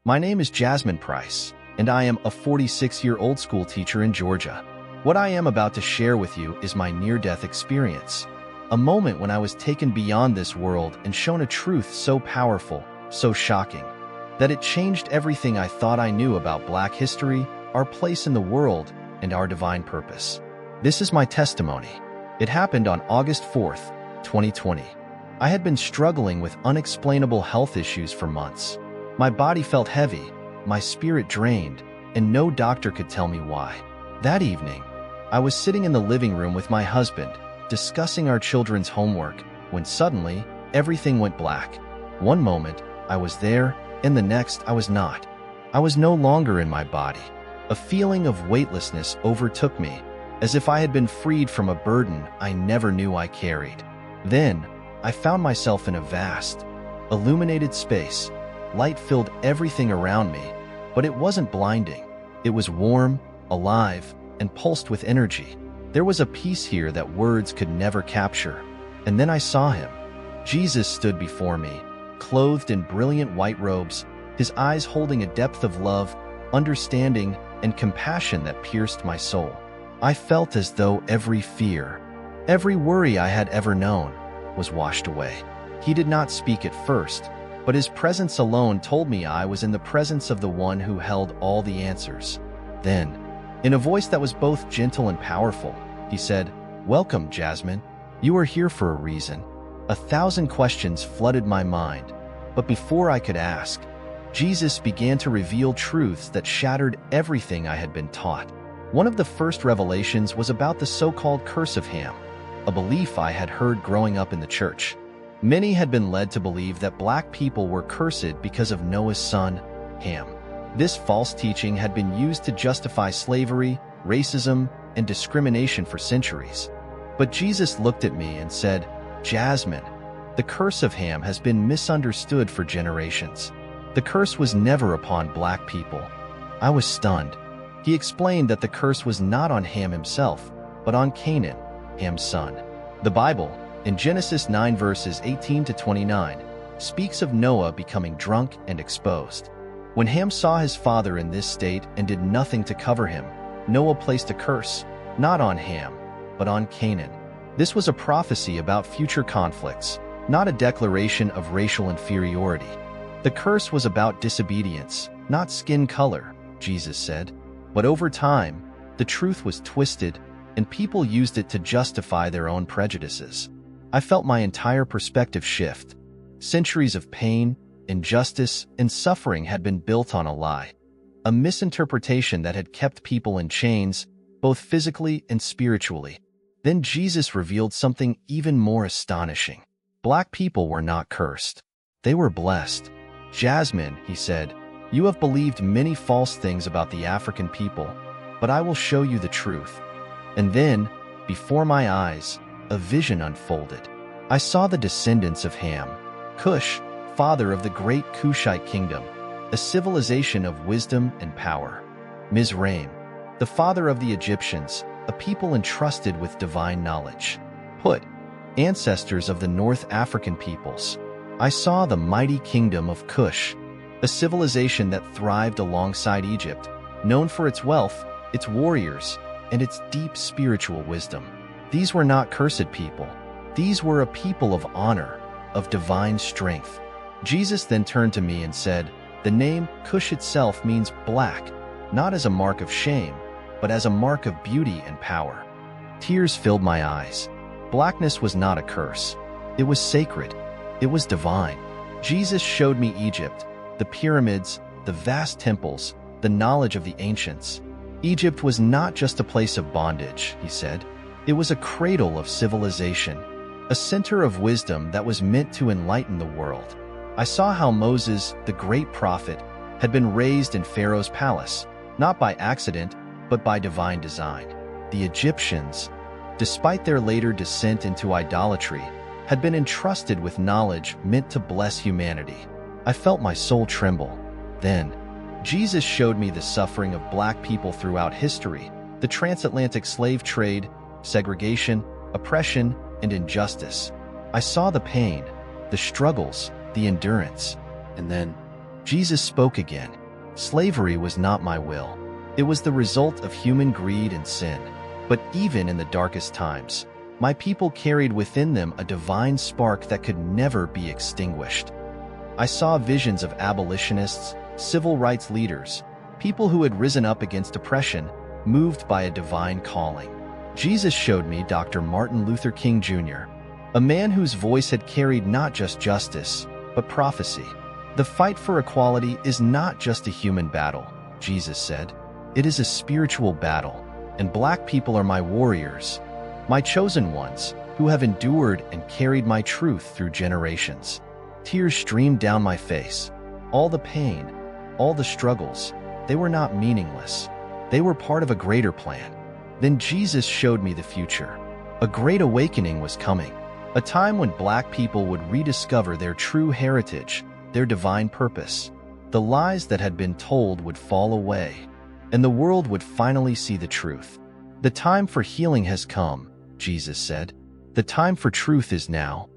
My name is Jasmine Price, and I am a 46-year-old school teacher in Georgia. What I am about to share with you is my near-death experience, a moment when I was taken beyond this world and shown a truth so powerful, so shocking, that it changed everything I thought I knew about Black history, our place in the world, and our divine purpose. This is my testimony. It happened on August 4th, 2020. I had been struggling with unexplainable health issues for months. My body felt heavy, my spirit drained, and no doctor could tell me why. That evening, I was sitting in the living room with my husband, discussing our children's homework, when suddenly, everything went black. One moment, I was there, and the next, I was not. I was no longer in my body. A feeling of weightlessness overtook me, as if I had been freed from a burden I never knew I carried. Then, I found myself in a vast, illuminated space. Light filled everything around me, but it wasn't blinding. It was warm, alive, and pulsed with energy. There was a peace here that words could never capture. And then I saw him. Jesus stood before me, clothed in brilliant white robes, his eyes holding a depth of love, understanding, and compassion that pierced my soul. I felt as though every fear, every worry I had ever known, was washed away. He did not speak at first, but his presence alone told me I was in the presence of the one who held all the answers. Then, in a voice that was both gentle and powerful, he said, "Welcome, Jasmine. You are here for a reason." 1,000 questions flooded my mind, but before I could ask, Jesus began to reveal truths that shattered everything I had been taught. One of the first revelations was about the so-called curse of Ham, a belief I had heard growing up in the church. Many had been led to believe that Black people were cursed because of Noah's son, Ham. This false teaching had been used to justify slavery, racism, and discrimination for centuries. But Jesus looked at me and said, "Jasmine, the curse of Ham has been misunderstood for generations. The curse was never upon Black people." I was stunned. He explained that the curse was not on Ham himself, but on Canaan, Ham's son. The Bible, in Genesis 9 verses 18 to 29, speaks of Noah becoming drunk and exposed. When Ham saw his father in this state and did nothing to cover him, Noah placed a curse, not on Ham, but on Canaan. This was a prophecy about future conflicts, not a declaration of racial inferiority. The curse was about disobedience, not skin color, Jesus said. But over time, the truth was twisted, and people used it to justify their own prejudices. I felt my entire perspective shift. Centuries of pain, injustice, and suffering had been built on a lie, a misinterpretation that had kept people in chains, both physically and spiritually. Then Jesus revealed something even more astonishing. Black people were not cursed. They were blessed. "Jasmine," he said, "you have believed many false things about the African people, but I will show you the truth." And then, before my eyes, a vision unfolded. I saw the descendants of Ham, Cush, father of the great Cushite kingdom, a civilization of wisdom and power. Mizraim, the father of the Egyptians, a people entrusted with divine knowledge. Put, ancestors of the North African peoples. I saw the mighty kingdom of Cush, a civilization that thrived alongside Egypt, known for its wealth, its warriors, and its deep spiritual wisdom. These were not cursed people. These were a people of honor, of divine strength. Jesus then turned to me and said, "The name Cush itself means black, not as a mark of shame, but as a mark of beauty and power." Tears filled my eyes. Blackness was not a curse. It was sacred. It was divine. Jesus showed me Egypt, the pyramids, the vast temples, the knowledge of the ancients. Egypt was not just a place of bondage, he said. It was a cradle of civilization, a center of wisdom that was meant to enlighten the world. I saw how Moses, the great prophet, had been raised in Pharaoh's palace, not by accident, but by divine design. The Egyptians, despite their later descent into idolatry, had been entrusted with knowledge meant to bless humanity. I felt my soul tremble. Then, Jesus showed me the suffering of Black people throughout history, the transatlantic slave trade, segregation, oppression, and injustice. I saw the pain, the struggles, the endurance. And then, Jesus spoke again. Slavery was not my will. It was the result of human greed and sin. But even in the darkest times, my people carried within them a divine spark that could never be extinguished. I saw visions of abolitionists, civil rights leaders, people who had risen up against oppression, moved by a divine calling. Jesus showed me Dr. Martin Luther King Jr., a man whose voice had carried not just justice, but prophecy. The fight for equality is not just a human battle, Jesus said. It is a spiritual battle, and Black people are my warriors, my chosen ones, who have endured and carried my truth through generations. Tears streamed down my face. All the pain, all the struggles, they were not meaningless. They were part of a greater plan. Then Jesus showed me the future. A great awakening was coming, a time when Black people would rediscover their true heritage, their divine purpose. The lies that had been told would fall away, and the world would finally see the truth. The time for healing has come, Jesus said. The time for truth is now.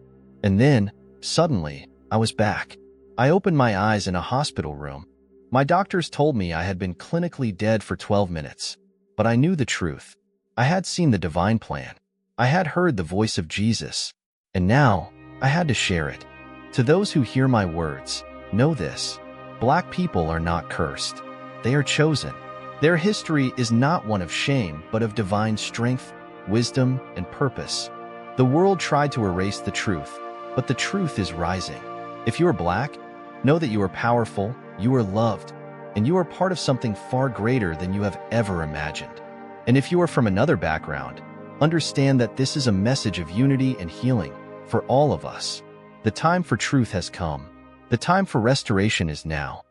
And then, suddenly, I was back. I opened my eyes in a hospital room. My doctors told me I had been clinically dead for 12 minutes. But I knew the truth. I had seen the divine plan. I had heard the voice of Jesus. And now, I had to share it. To those who hear my words, know this: Black people are not cursed. They are chosen. Their history is not one of shame, but of divine strength, wisdom, and purpose. The world tried to erase the truth, but the truth is rising. If you are Black, know that you are powerful, you are loved, and you are part of something far greater than you have ever imagined. And if you are from another background, understand that this is a message of unity and healing for all of us. The time for truth has come. The time for restoration is now.